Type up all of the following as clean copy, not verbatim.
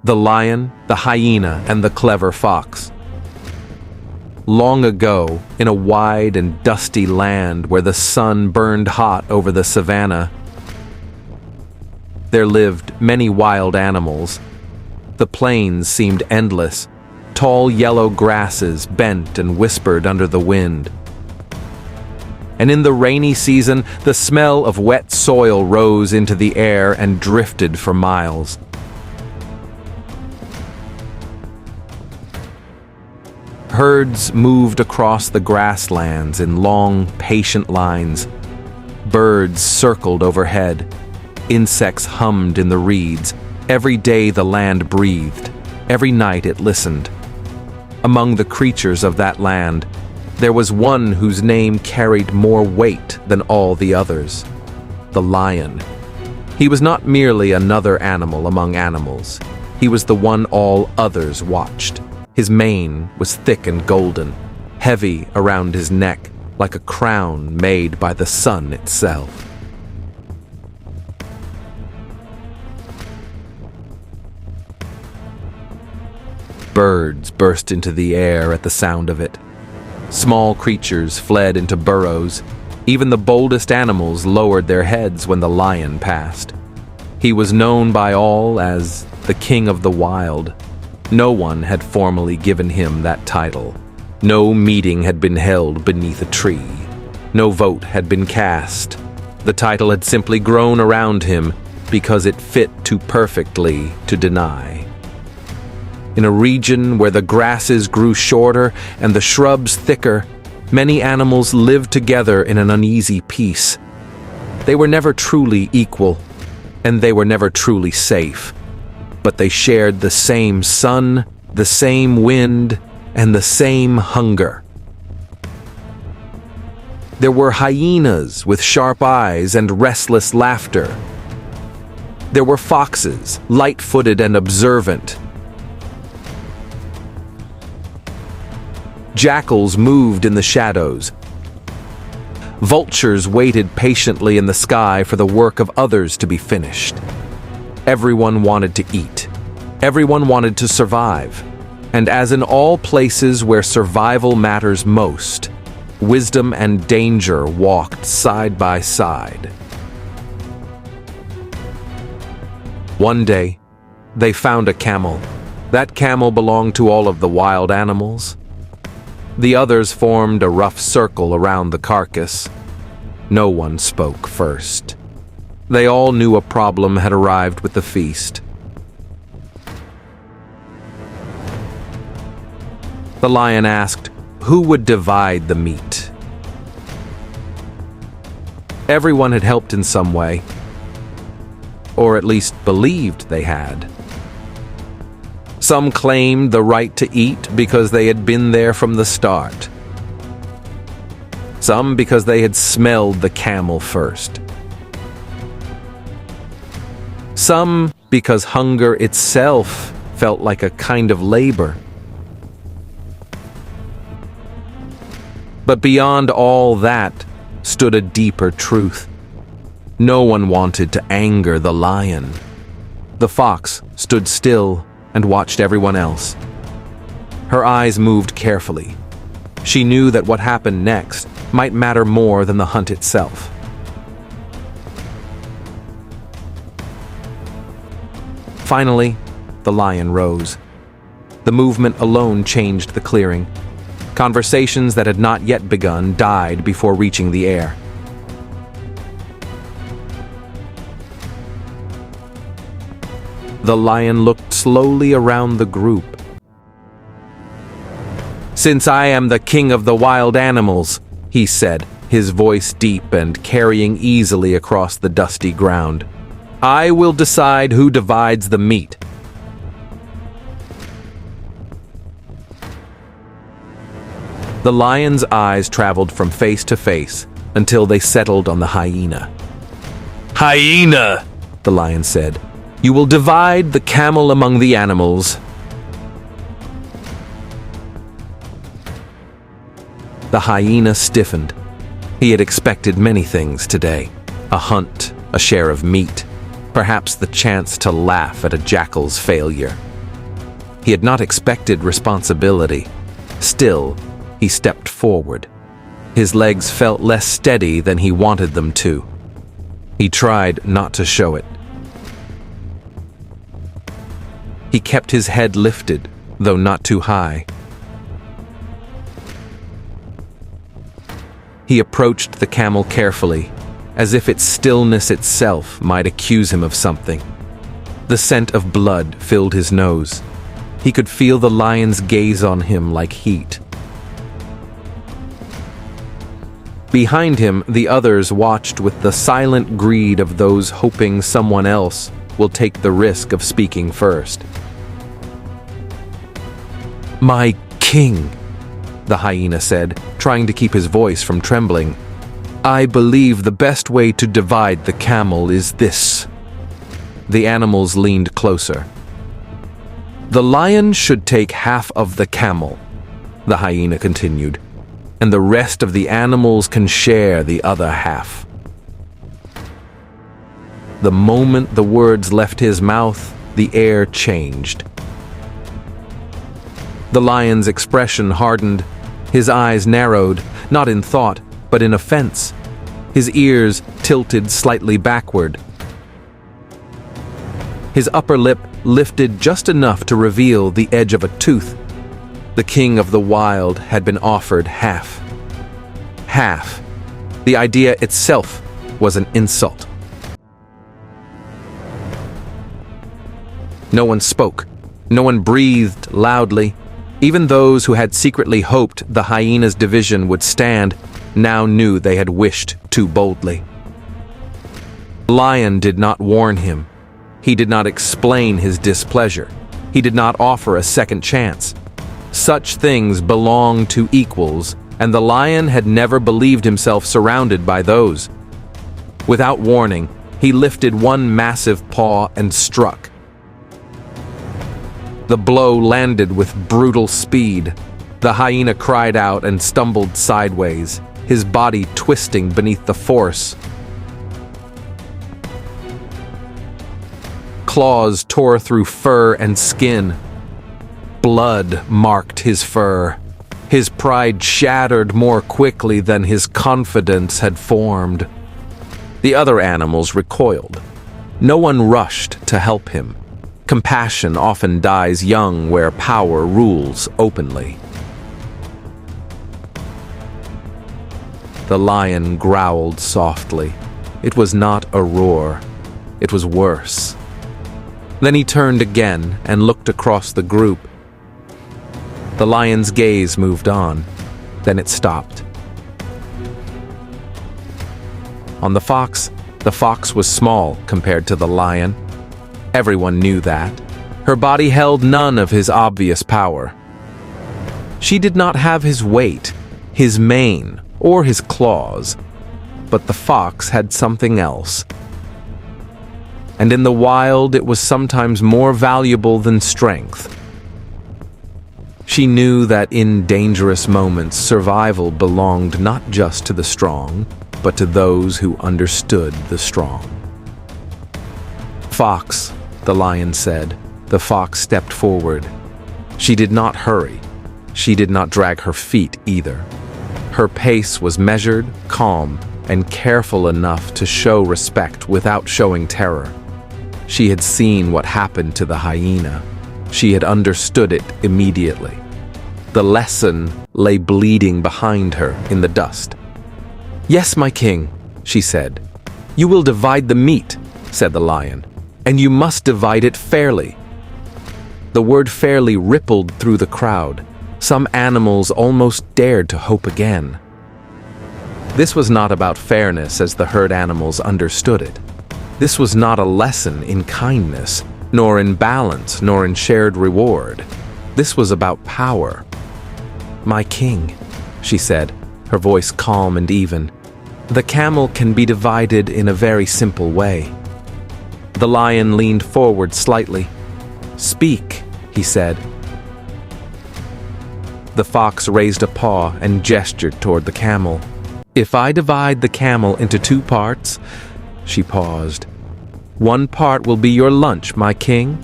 the lion, the hyena, and the clever fox. Long ago, in a wide and dusty land where the sun burned hot over the savanna, there lived many wild animals. The plains seemed endless. Tall yellow grasses bent and whispered under the wind. And in the rainy season, the smell of wet soil rose into the air and drifted for miles. Herds moved across the grasslands in long, patient lines. Birds circled overhead. Insects hummed in the reeds. Every day the land breathed. Every night it listened. Among the creatures of that land, there was one whose name carried more weight than all the others: the lion. He was not merely another animal among animals. He was the one all others watched. His mane was thick and golden, heavy around his neck, like a crown made by the sun itself. Birds burst into the air at the sound of it. Small creatures fled into burrows. Even the boldest animals lowered their heads when the lion passed. He was known by all as the King of the Wild. No one had formally given him that title. No meeting had been held beneath a tree. No vote had been cast. The title had simply grown around him because it fit too perfectly to deny. In a region where the grasses grew shorter and the shrubs thicker, many animals lived together in an uneasy peace. They were never truly equal, and they were never truly safe. But they shared the same sun, the same wind, and the same hunger. There were hyenas with sharp eyes and restless laughter. There were foxes, light-footed and observant. Jackals moved in the shadows. Vultures waited patiently in the sky for the work of others to be finished. Everyone wanted to eat. Everyone wanted to survive. And as in all places where survival matters most, wisdom and danger walked side by side. One day, they found a camel. That camel belonged to all of the wild animals. The others formed a rough circle around the carcass. No one spoke first. They all knew a problem had arrived with the feast. The lion asked, who would divide the meat? Everyone had helped in some way, or at least believed they had. Some claimed the right to eat because they had been there from the start. Some because they had smelled the camel first. Some because hunger itself felt like a kind of labor. But beyond all that stood a deeper truth. No one wanted to anger the lion. The fox stood still and watched everyone else. Her eyes moved carefully. She knew that what happened next might matter more than the hunt itself. Finally, the lion rose. The movement alone changed the clearing. Conversations that had not yet begun died before reaching the air. The lion looked slowly around the group. "Since I am the king of the wild animals," he said, his voice deep and carrying easily across the dusty ground, "I will decide who divides the meat." The lion's eyes traveled from face to face until they settled on the hyena. "Hyena," the lion said, "you will divide the camel among the animals." The hyena stiffened. He had expected many things today: a hunt, a share of meat, perhaps the chance to laugh at a jackal's failure. He had not expected responsibility. Still, he stepped forward. His legs felt less steady than he wanted them to. He tried not to show it. He kept his head lifted, though not too high. He approached the camel carefully, as if its stillness itself might accuse him of something. The scent of blood filled his nose. He could feel the lion's gaze on him like heat. Behind him, the others watched with the silent greed of those hoping someone else will take the risk of speaking first. "My king," the hyena said, trying to keep his voice from trembling. "I believe the best way to divide the camel is this." The animals leaned closer. "The lion should take half of the camel," the hyena continued, "and the rest of the animals can share the other half." The moment the words left his mouth, the air changed. The lion's expression hardened. His eyes narrowed, not in thought, but in offense. His ears tilted slightly backward. His upper lip lifted just enough to reveal the edge of a tooth. The king of the wild had been offered half. Half. The idea itself was an insult. No one spoke. No one breathed loudly. Even those who had secretly hoped the hyena's division would stand now knew they had wished too boldly. The lion did not warn him. He did not explain his displeasure. He did not offer a second chance. Such things belong to equals, and the lion had never believed himself surrounded by those. Without warning, he lifted one massive paw and struck. The blow landed with brutal speed. The hyena cried out and stumbled sideways, his body twisting beneath the force. Claws tore through fur and skin. Blood marked his fur. His pride shattered more quickly than his confidence had formed. The other animals recoiled. No one rushed to help him. Compassion often dies young where power rules openly. The lion growled softly. It was not a roar. It was worse. Then he turned again and looked across the group. The lion's gaze moved on. Then it stopped. On the fox was small compared to the lion. Everyone knew that. Her body held none of his obvious power. She did not have his weight, his mane, or his claws, but the fox had something else. And in the wild, it was sometimes more valuable than strength. She knew that in dangerous moments, survival belonged not just to the strong, but to those who understood the strong. "Fox," the lion said. The fox stepped forward. She did not hurry. She did not drag her feet either. Her pace was measured, calm, and careful enough to show respect without showing terror. She had seen what happened to the hyena. She had understood it immediately. The lesson lay bleeding behind her in the dust. "Yes, my king," she said. "You will divide the meat," said the lion, "and you must divide it fairly." The word fairly rippled through the crowd. Some animals almost dared to hope again. This was not about fairness as the herd animals understood it. This was not a lesson in kindness, nor in balance, nor in shared reward. This was about power. "My king," she said, her voice calm and even, "the camel can be divided in a very simple way." The lion leaned forward slightly. "Speak," he said. The fox raised a paw and gestured toward the camel. "If I divide the camel into 2 parts," she paused, "1 part will be your lunch, my king."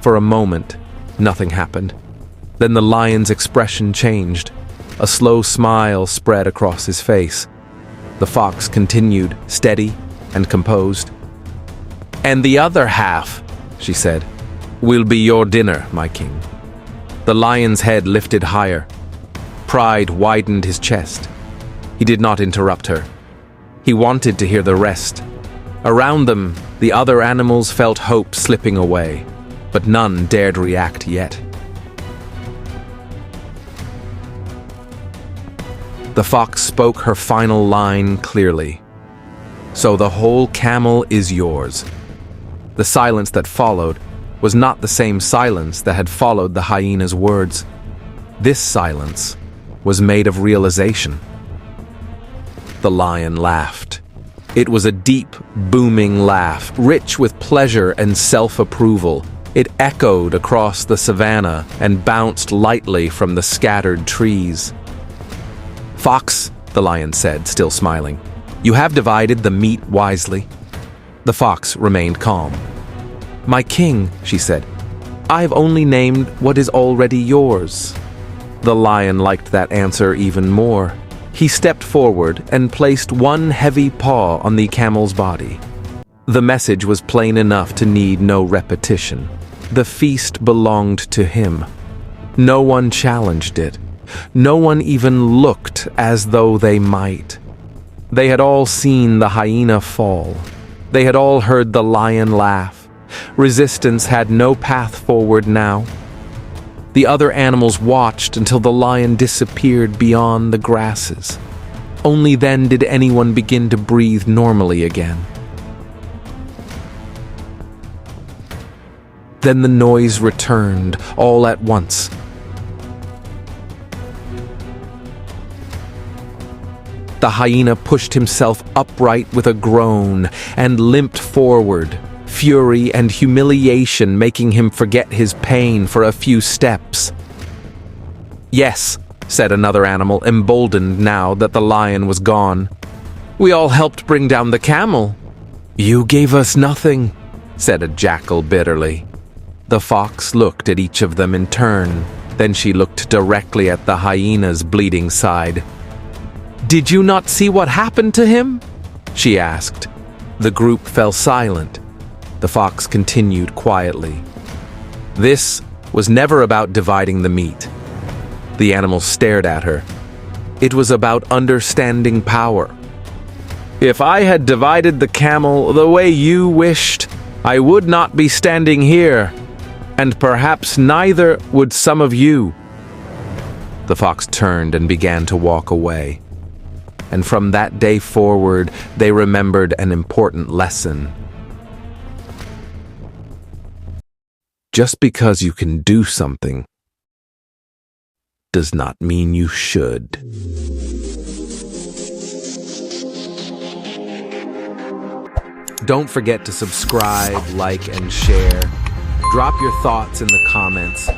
For a moment, nothing happened. Then the lion's expression changed. A slow smile spread across his face. The fox continued, steady and composed. "And the other half," she said, "will be your dinner, my king." The lion's head lifted higher. Pride widened his chest. He did not interrupt her. He wanted to hear the rest. Around them, the other animals felt hope slipping away, but none dared react yet. The fox spoke her final line clearly. "So the whole camel is yours." The silence that followed was not the same silence that had followed the hyena's words. This silence was made of realization. The lion laughed. It was a deep, booming laugh, rich with pleasure and self-approval. It echoed across the savanna and bounced lightly from the scattered trees. "Fox," the lion said, still smiling, "you have divided the meat wisely." The fox remained calm. "My king," she said, "I've only named what is already yours." The lion liked that answer even more. He stepped forward and placed one heavy paw on the camel's body. The message was plain enough to need no repetition. The feast belonged to him. No one challenged it. No one even looked as though they might. They had all seen the hyena fall. They had all heard the lion laugh. Resistance had no path forward now. The other animals watched until the lion disappeared beyond the grasses. Only then did anyone begin to breathe normally again. Then the noise returned all at once. The hyena pushed himself upright with a groan and limped forward, fury and humiliation making him forget his pain for a few steps. "Yes," said another animal, emboldened now that the lion was gone. "We all helped bring down the camel." "You gave us nothing," said a jackal bitterly. The fox looked at each of them in turn. Then she looked directly at the hyena's bleeding side. "Did you not see what happened to him?" she asked. The group fell silent. The fox continued quietly. "This was never about dividing the meat." The animals stared at her. "It was about understanding power. If I had divided the camel the way you wished, I would not be standing here, and perhaps neither would some of you." The fox turned and began to walk away. And from that day forward, they remembered an important lesson. Just because you can do something does not mean you should. Don't forget to subscribe, like, and share. Drop your thoughts in the comments.